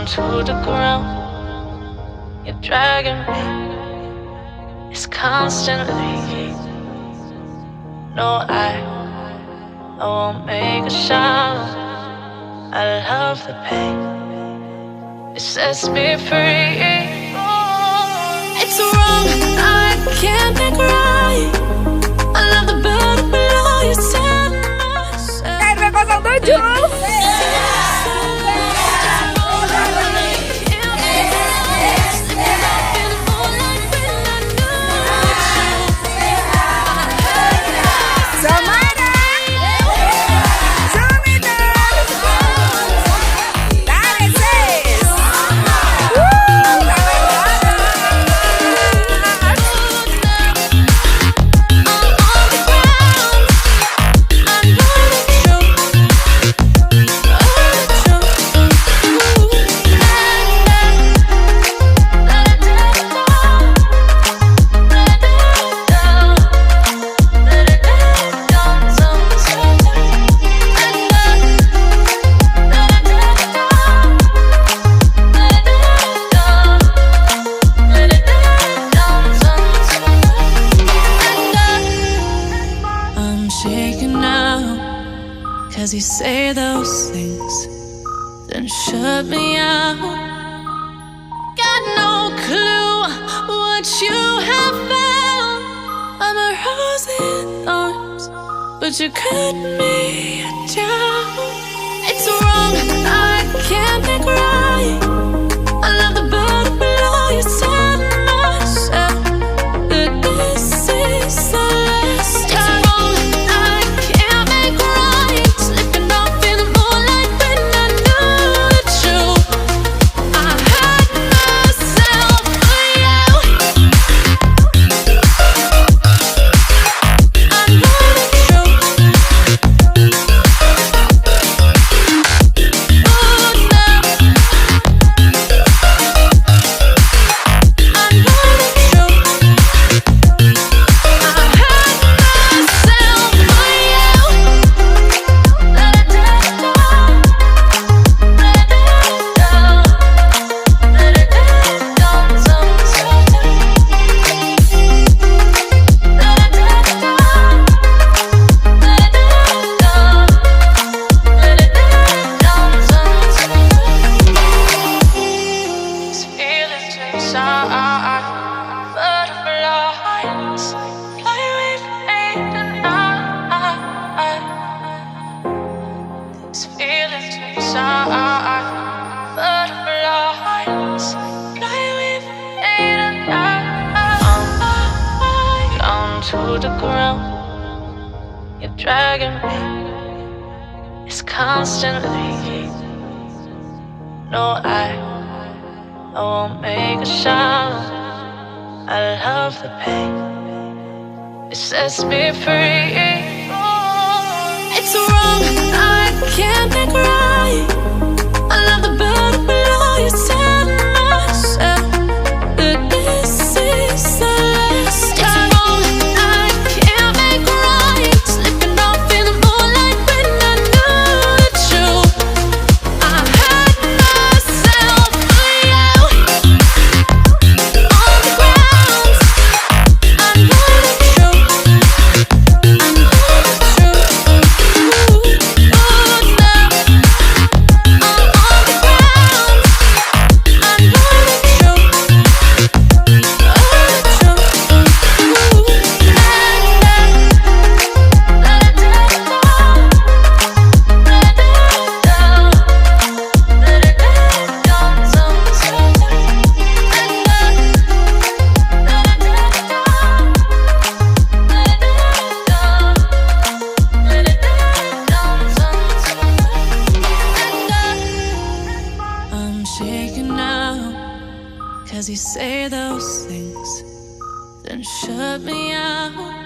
to the ground. You're dragging me. It's constantly. No, I won't make a sound. I love the pain. It sets me free. It's wrong, I can't make right. I love the bird below you said myself. You say those things, then shut me out. Got no clue what you have found. I'm a rose in thorns, but you cut me down. It's wrong, I can't make right. I love the bird below you said myself. That this is the last time. To the ground, you're dragging me. It's constantly. No, I won't make a sound. I love the pain. It sets me free. It's wrong, I can't make right. I love the bird below you said myself. That this is the last time. You say those things, then shut me out.